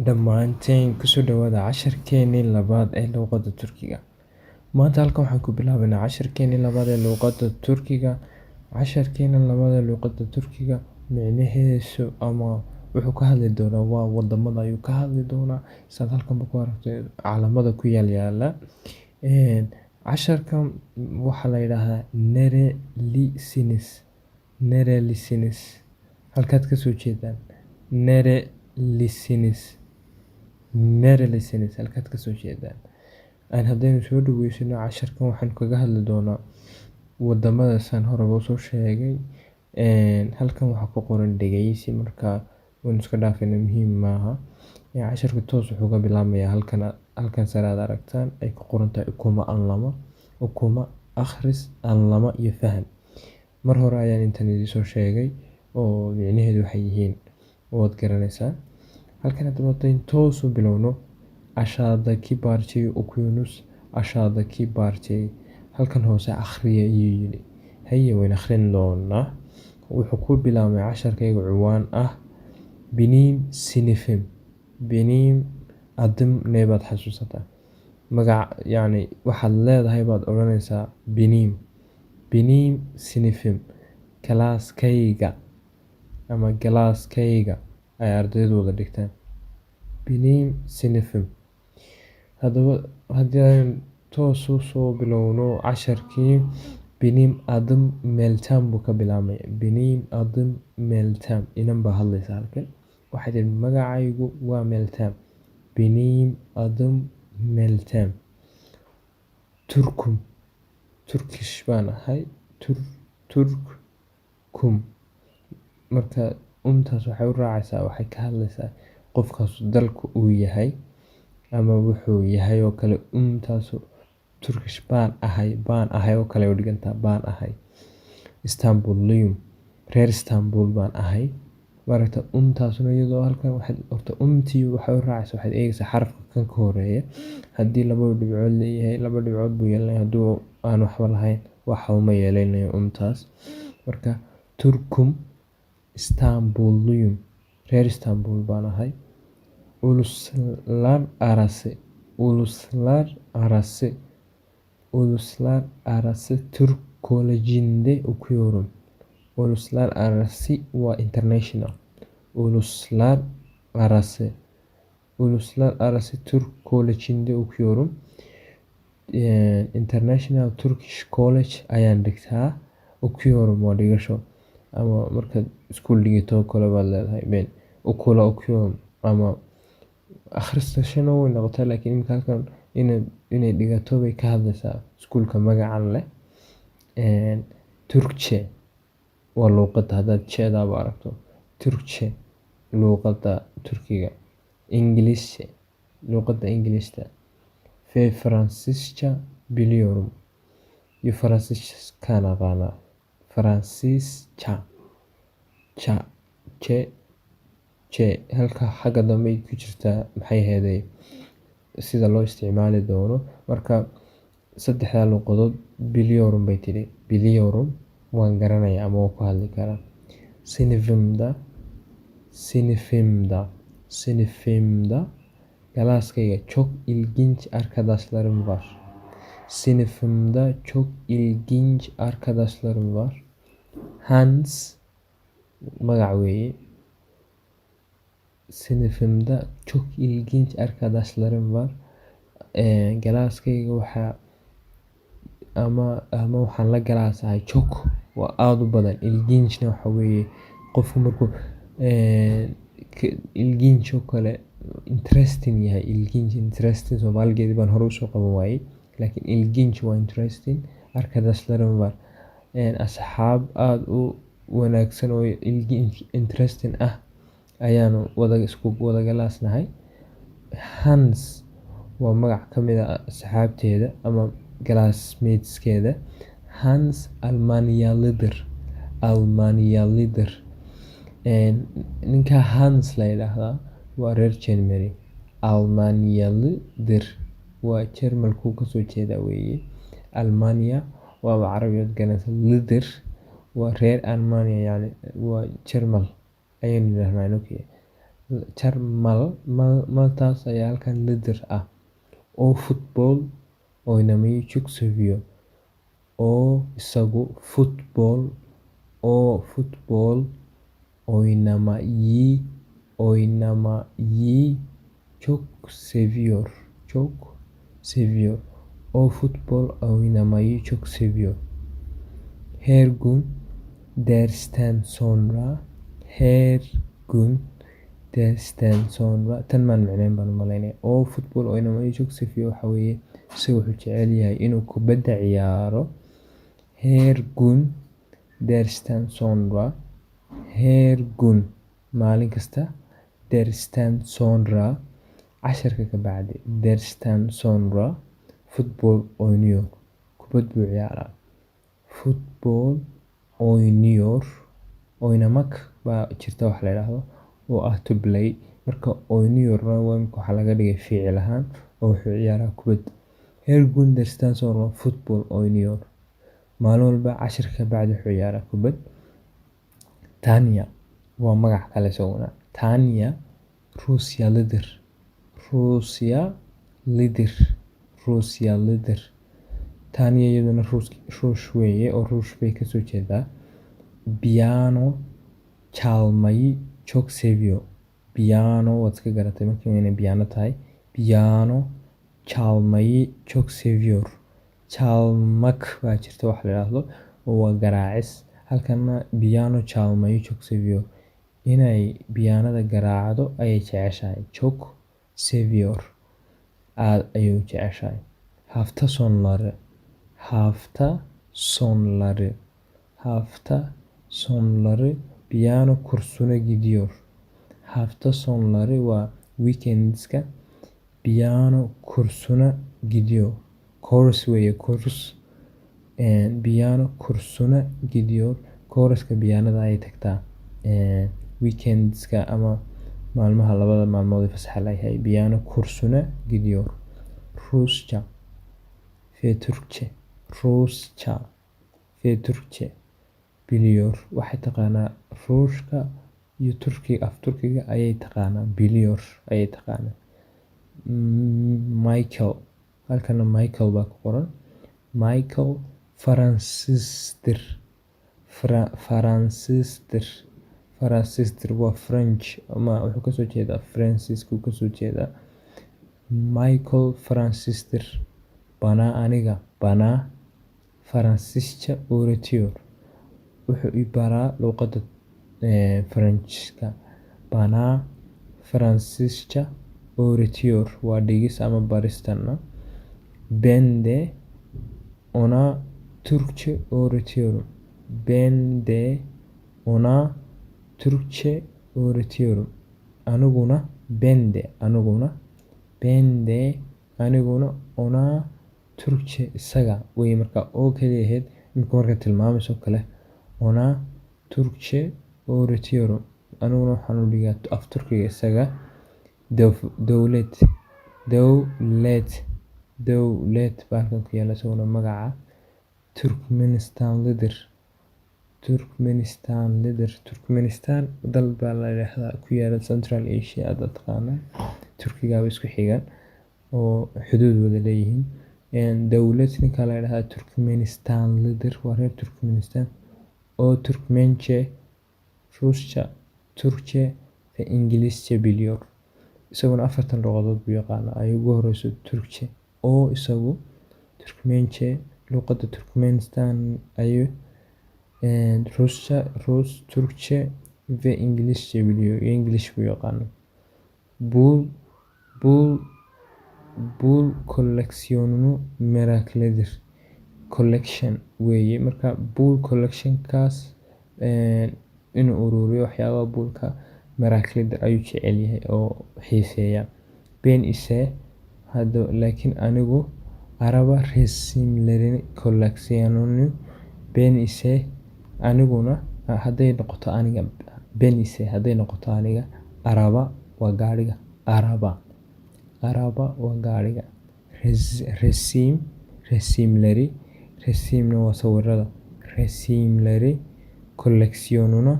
Dhammaantiin ku soo dhawaada casharkeenii labaad ee luqadda Turkiga. Maanta halkan waxaan ku bilaabaynaa casharkeenii labaad ee luqadda Turkiga. Casharkeena labaad ee luqadda Turkiga micnihiisu ama wuxuu ka hadli doonaa waa wadamada ayuu ka hadli doonaa. Sidaad halkanba ku aragtay calaamada ku yaala. Casharkan waxaa la yidhaahdaa Nerelisinus. Nerelisinus. Halkaad ka soo jeedaan. Nerelisinus. Nerelisinus halkaad ka soo jeedaan. Haddaynu soo dhaweysano casharkan waxaan kaga hadli doonaa wadamada saan horeba u soo sheegay. Halkan waxaa ku qoran dhageysi markaa waynu iska dhaafayna muhiim maaha. Casharku toos wuxuu ka bilaabmayaa halkan sare aad aragtaan ay ku qoran tahay ukuma anlama. Ukuma akhris anlama iyo fahan. Mar hore ayaan intan idin soo sheegay oo micnaheedu waxay yihiin waad garanaysaa. Halkan haddii toos u bilowno aşağıdaki parçayı okuyunuz. Aşağıdaki parçayı halkan hoose akhriya ayuu yidhi. Haye wayn akhrin doonaa. Wuxuu ku bilaabmay casharkayga ciwaan ah Benim sinifim. Benim adım ne baad xasuusataa? Magac yani waxaad leedahay baad odhanaysaa Benim. Benim sinifim. Kalaaskayga ama galaaskayga ay ardaydu wada dhigtaan. Benim sinifim. Haddaba haddii aan toos u soo bilowno casharkii Benim adım Meltem buu ka bilaabmay. Benim adım Meltem. Inan baa hadlaysa halkan. Waxay tidhi magacaygu waa Meltem. Benim adım Meltem. Turkum. Turkish baan ahay. Turkum. Marka taas waxay u raacaysaa waxay ka hadlaysaa qofkaas dalka uu yahay ama wuxuu yahay oo kale taasu Turkish baan ahay oo kale u dhigantaa baan ahay. Istanbulliyum. Reer Istanbul baan ahay. Maaragta taasuna iyadoo halkan waxay horta tii waxay u raacaysaa waxaad eegaysaa xarafka kan ka horeeya. Haddii laba dhibcood leeyahay laba dhibcood buu yeelanayaa. Hadduu aan waxba lahayn waxa uma yeelanayo taas. Marka Turkum İstanbulluyum. Reer Istanbul baan ahay. Uluslar arası. Uluslar arası. Uluslar arası Türk Koleji'nde okuyorum. Uluslar arası ve international. Uluslar arası. Uluslar arası Türk Koleji'nde okuyorum. International Turkish College ayaan dhigtaa. Okuyorum waa dhigasho. Ama markaad iskuul dhigato kale baad leedahay ben okula okuyorum ama akhrisashana way noqotaa laakiin imika halkan inay dhigato bay ka hadlaysaa iskuulka magacan leh. Turkçe waa luqadda haddaad jeedaaba aragto. Turkçe luqadda Turkiga. İngilizce luqadda Ingilizta. Ve Fransızca biliyorum. Iyo Fransızca aqaanaa. Fransızca. Halka xagga dambe ku jirtaa maxay ahaydey sida loo isticmaali doono. Marka saddexda luqadood biliyorum bay tidhi. Biliyorum waan garanayaa ama waan ku hadli karaa. Sinifimda galaaskayga çok ilginç arkadaşlarım var. Sınıfımda çok ilginç arkadaşlarım var. Hans magac weeye. Sınıfımda çok ilginç arkadaşlarım var. Galaaskayga waxaa ama waxaan la galaasahay çok waa aad u badan. İlginçna waxa weeye qofku markuu ilginç oo kale interesting yahay. İlginç interesting Soomaaligeedii baan hore u soo qaban waayey. Laakiin ilginç waa interesting. Arkadaşlarım var. Asxaab aad u wanaagsan oo ilginç interesting ah ayaanu wada galaasnahay. Hans waa magac ka mid ah asxaabteeda ama classmateskeeda. Hans Almanyalıdır. Ninka Hans la yidhaahdaa waa reer Germany. Almanyalıdır waa Jarmalku ka soo jeeda weeye. Almanya waa carabiyaad garanaysa. Lidir waa reer Almanya yani waa Jarmal ayaynu yidhaahnaa. maltaas ayaa halkan leader ah. oo football oynamayi çok seviyor. oo isagu football oynamayı çok seviyor. O futbol oynamayı çok seviyor. Her gün dersten sonra tan maan micneyn baan u malaynaya. O futbol oynamayı çok seviyor waxa weeye isaga wuxuu jecel yahay inuu kubadda ciyaaro. Her gün dersten sonra maalin kasta dersten sonra casharka ka bacdi dersten sonra futbol oynuyor. Kubad buu ciyaaraa. Futbol oynuyor. Oynamak baa jirta wax la yiraahdo oo ah to play. Marka oynuyorna waxaa laga dhigay ficil ahaan oo wuxuu ciyaaraa kubad. Her gün dersten sonra futbol oynuyor. Maalin walba casharka ka bacdi wuxuu ciyaaraa kubad. Tanya waa magac kale isaguna. Tanya Rusya lider. Tanya iyaduna Ruush weeye oo Ruush bay kasoo jeedaa. Piano çalmayı çok seviyor. Piano waad iska garatay markii inay piano tahay. Piano çalmayı çok seviyor. Çalmak baa jirta wax la yiraahdo oo waa garaacis. Halkana piano çalmayı çok seviyor. Inay piyanada garaacdo ayay jeceshahay. Çok seviyor. Aad ayuu jeceshahay. Hafta sonları piyano kursuna gidiyor. Hafta sonları waa weekendska piyano kursuna gidiyor. Course weeye course. Piyano kursuna gidiyor. Courseska piyanada ayay tagtaa. Weekendska ama maalmaha labada maalmood ee fasaxa la yahay piyano kursuna gidiyor. Rusça ve Türkçe biliyor. Waxay taqaanaa Ruushka iyo Turkiga ayay taqaanaa. Biliyor ayay taqaanaa. Michael halkana Michael baa ku qoran. Michael Faransiistir waa French ama wuxuu kasoo jeedaa Faransiiska kasoo jeedaa. Michael Faransiistir bana Fransızca öğretiyor. Wuxuu i baraa luqadda Faransiiska. Bana Fransızca öğretiyor waa dhigis ama baristana. Ben de ona Türkçe öğretiyorum. Aniguna ona Türkçe isaga way marka oo kaliya ahayd marka tilmaamayso kale ona Türkçe öğretiyorum. Aniguna waxaan u dhigaa af Turkiga isaga. Dowlad baa halkan ku yaala isaguna magaca. Turkmenistan dal baa la yiraahdaa ku yaala Central Asia aad taqaanaa. Turkiga way isku xigaan oo xuduud wada leeyihiin. Dowlad ninka la yiraahdaa Turkmenistanlıdır waa reer Turkmenistan. O Türkmence, Rusça, Türkçe ve İngilizce biliyor. Isaguna afartan luqadood buu yaqaanaa. Ay ugu horeyso Türkçe. O isagu Türkmence luqadda Turkmenistan ayuu Rusça, Türkçe ve İngilizce biliyor. English buu yaqaanaa. Bul koleksiyonunu meraklıdır. Collection weeye marka bul collectionkaas inuu ururiyo waxyaabaha buulka meraklidir ayuu jecel yahay oo xiiseeya. Ben ise laakiin anigu araba resimlerini koleksiyonunu aniguna hadday noqoto aniga araba waa gaariga. Araba waa gaariga. Resimna waa sawirada. Resimleri koleksiyonuna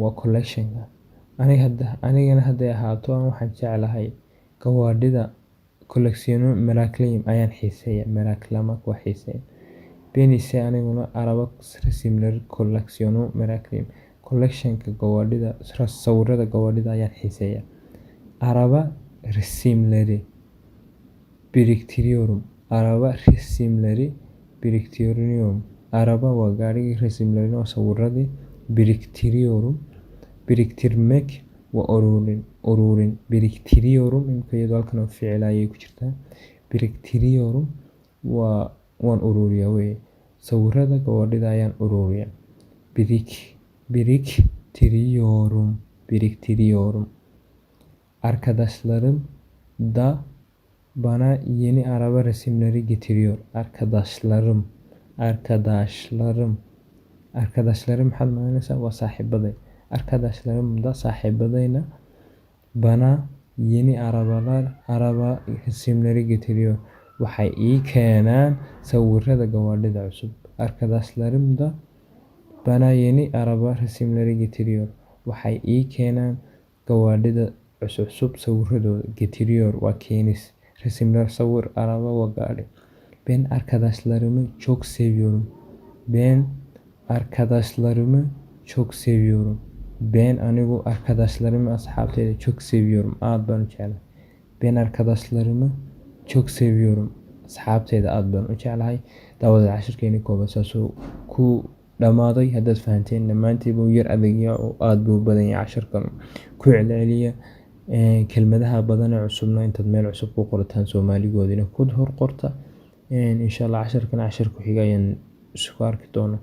waa collectionka. Anigana hadday ahaato waxaan jeclahay gawaadhida collectiono Miracle ayaan xiiseeyaa. Miracle waa xiiseeyaa. Benise aniguna araba similar collectiono Miracle collectionka gawaadhida sawirada gawaadhida ayaan xiiseeyaa. Araba similar Brictiorum araba waa gaarigii similar sawiradii Brictiorum Brictirmek waa ururin Brictiorum imika iyadoo halkan oo ficil ayay ku jirtaa. Brictiorum waan ururiyaa weye. Sawirada gawaadhida ayaan ururiyaa. Brictiorum arkadaşlarım da bana yeni araba resimleri getiriyor. Arkadaşlarım maxaad macaynaysaa? Waa saaxiibaday. Arkadaşlarım da saaxiibadayna bana yeni araba resimleri getiriyor. Waxay ii keenaan sawirada gawaadhida cusub. Arkadaşlarım da bana yeni araba resimleri getiriyor. Waxay ii keenaan gawaadhida cusub sawiradooda. Getiriyor waa keenis. Resimler sawir araba waa gaadhi. Ben arkadaşlarımı çok seviyorum. Ben anigu arkadaşlarımı asxaabteyda çok seviyorum. Aad baan u jeclahay. Ben arkadaşlarımı çok seviyorum. Asxaabteyda aad baan u jeclahay. Daawada cashirkeeni kooban saasuu ku dhamaaday. Haddaad fahanteen dhammaantii buu yar adagyaa oo aad buu badan yahay cashirkan ku celceliya. Kelmadaha badan ee cusubna intaad meel cusub ku qorataan Soomaaligoodina ku hor qorta. Insha Allah cashirkan cashir ku xiga ayaan isku arki doonaa.